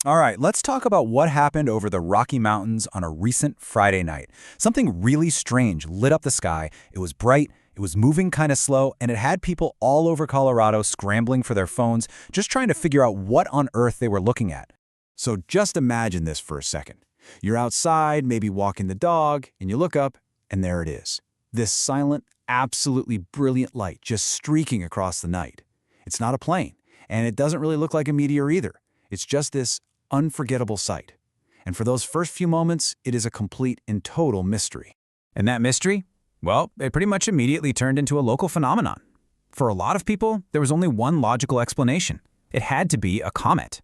All right, let's talk about what happened over the Rocky Mountains on a recent Friday night. Something really strange lit up the sky. It was bright, it was moving kind of slow, and it had people all over Colorado scrambling for their phones, just trying to figure out what on earth they were looking at. So just imagine this for a second. You're outside, maybe walking the dog, and you look up, and there it is. This silent, absolutely brilliant light just streaking across the night. It's not a plane, and it doesn't really look like a meteor either. It's just this unforgettable sight. And for those first few moments, it is a complete and total mystery. And that mystery? Well, it pretty much immediately turned into a local phenomenon. For a lot of people, there was only one logical explanation. It had to be a comet.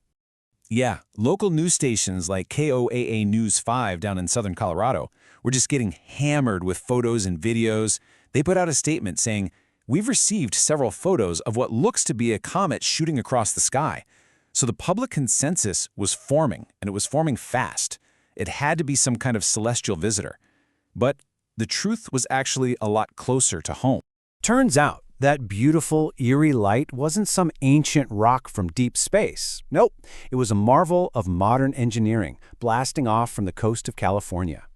Yeah, local news stations like KOAA News 5 down in southern Colorado were just getting hammered with photos and videos. They put out a statement saying, "We've received several photos of what looks to be a comet shooting across the sky." So the public consensus was forming, and it was forming fast. It had to be some kind of celestial visitor. But the truth was actually a lot closer to home. Turns out that beautiful, eerie light wasn't some ancient rock from deep space. Nope, it was a marvel of modern engineering blasting off from the coast of California.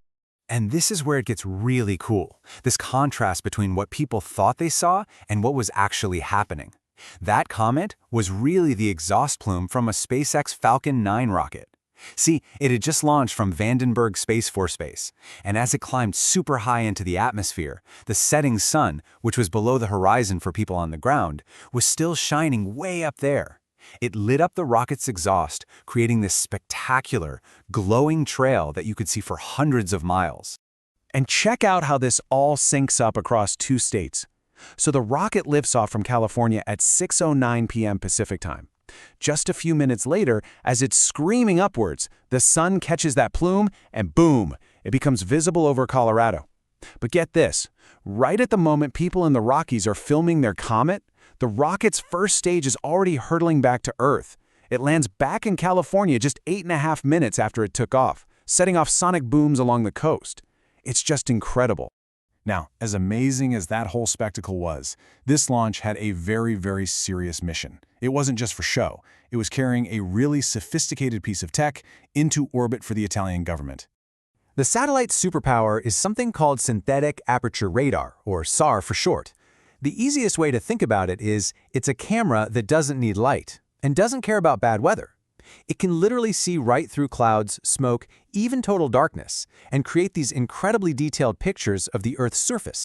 And this is where it gets really cool, this contrast between what people thought they saw and what was actually happening. That comet was really the exhaust plume from a SpaceX Falcon 9 rocket. See, it had just launched from Vandenberg Space Force Base, and as it climbed super high into the atmosphere, the setting sun, which was below the horizon for people on the ground, was still shining way up there. It lit up the rocket's exhaust, creating this spectacular, glowing trail that you could see for hundreds of miles. And check out how this all syncs up across two states. So the rocket lifts off from California at 6:09 p.m. Pacific time. Just a few minutes later, as it's screaming upwards, the sun catches that plume and boom, it becomes visible over Colorado. But get this, right at the moment people in the Rockies are filming their comet, the rocket's first stage is already hurtling back to Earth. It lands back in California just 8.5 minutes after it took off, setting off sonic booms along the coast. It's just incredible. Now, as amazing as that whole spectacle was, this launch had a very, very serious mission. It wasn't just for show. It was carrying a really sophisticated piece of tech into orbit for the Italian government. The satellite's superpower is something called synthetic aperture radar, or SAR for short. The easiest way to think about it is it's a camera that doesn't need light and doesn't care about bad weather. It can literally see right through clouds, smoke, even total darkness, and create these incredibly detailed pictures of the Earth's surface.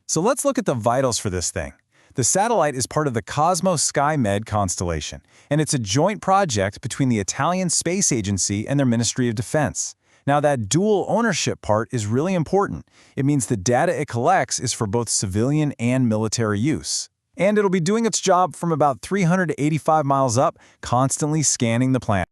So let's look at the vitals for this thing. The satellite is part of the Cosmos SkyMed constellation, and it's a joint project between the Italian Space Agency and their Ministry of Defense. Now, that dual ownership part is really important. It means the data it collects is for both civilian and military use. And it'll be doing its job from about 385 miles up, constantly scanning the planet.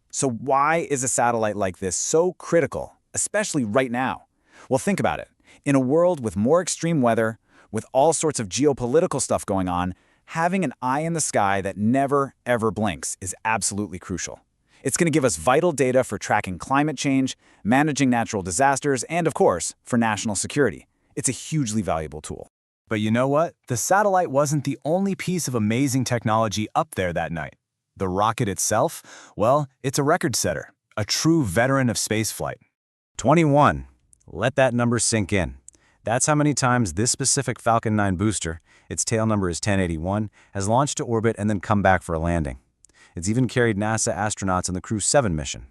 So why is a satellite like this so critical, especially right now? Well, think about it. In a world with more extreme weather, with all sorts of geopolitical stuff going on, having an eye in the sky that never, ever blinks is absolutely crucial. It's going to give us vital data for tracking climate change, managing natural disasters, and of course, for national security. It's a hugely valuable tool. But you know what? The satellite wasn't the only piece of amazing technology up there that night. The rocket itself, well, it's a record setter, a true veteran of spaceflight. 21. Let that number sink in. That's how many times this specific Falcon 9 booster, its tail number is 1081, has launched to orbit and then come back for a landing. It's even carried NASA astronauts on the Crew 7 mission.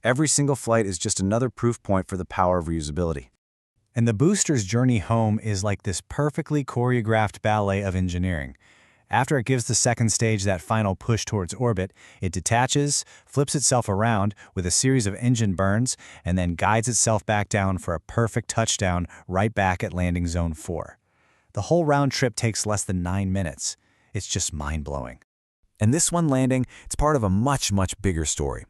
Every single flight is just another proof point for the power of reusability. And the booster's journey home is like this perfectly choreographed ballet of engineering. After it gives the second stage that final push towards orbit, it detaches, flips itself around with a series of engine burns, and then guides itself back down for a perfect touchdown right back at landing zone 4. The whole round trip takes less than 9 minutes. It's just mind-blowing. And this one landing, it's part of a much, much bigger story.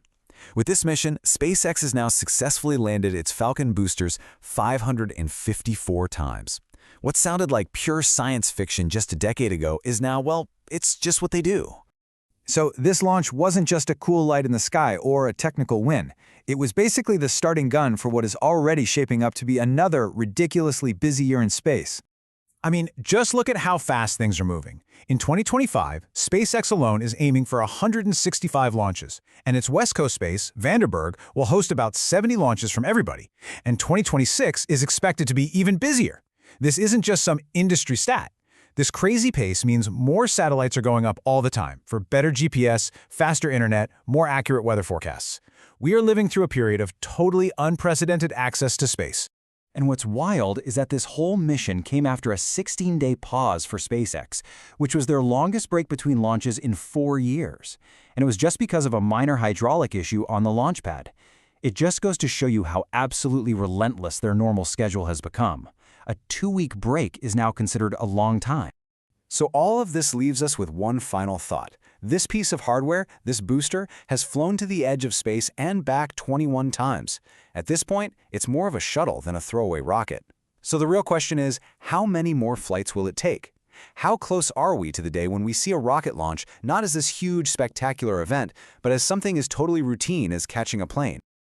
With this mission, SpaceX has now successfully landed its Falcon boosters 554 times. What sounded like pure science fiction just a decade ago is now, well, it's just what they do. So this launch wasn't just a cool light in the sky or a technical win. It was basically the starting gun for what is already shaping up to be another ridiculously busy year in space. I mean, just look at how fast things are moving. In 2025, SpaceX alone is aiming for 165 launches, and its West Coast base, Vandenberg, will host about 70 launches from everybody. And 2026 is expected to be even busier. This isn't just some industry stat. This crazy pace means more satellites are going up all the time for better GPS, faster internet, more accurate weather forecasts. We are living through a period of totally unprecedented access to space. And what's wild is that this whole mission came after a 16-day pause for SpaceX, which was their longest break between launches in 4 years. And it was just because of a minor hydraulic issue on the launch pad. It just goes to show you how absolutely relentless their normal schedule has become. A 2-week break is now considered a long time. So all of this leaves us with one final thought. This piece of hardware, this booster, has flown to the edge of space and back 21 times. At this point, it's more of a shuttle than a throwaway rocket. So the real question is, how many more flights will it take? How close are we to the day when we see a rocket launch not as this huge, spectacular event, but as something as totally routine as catching a plane?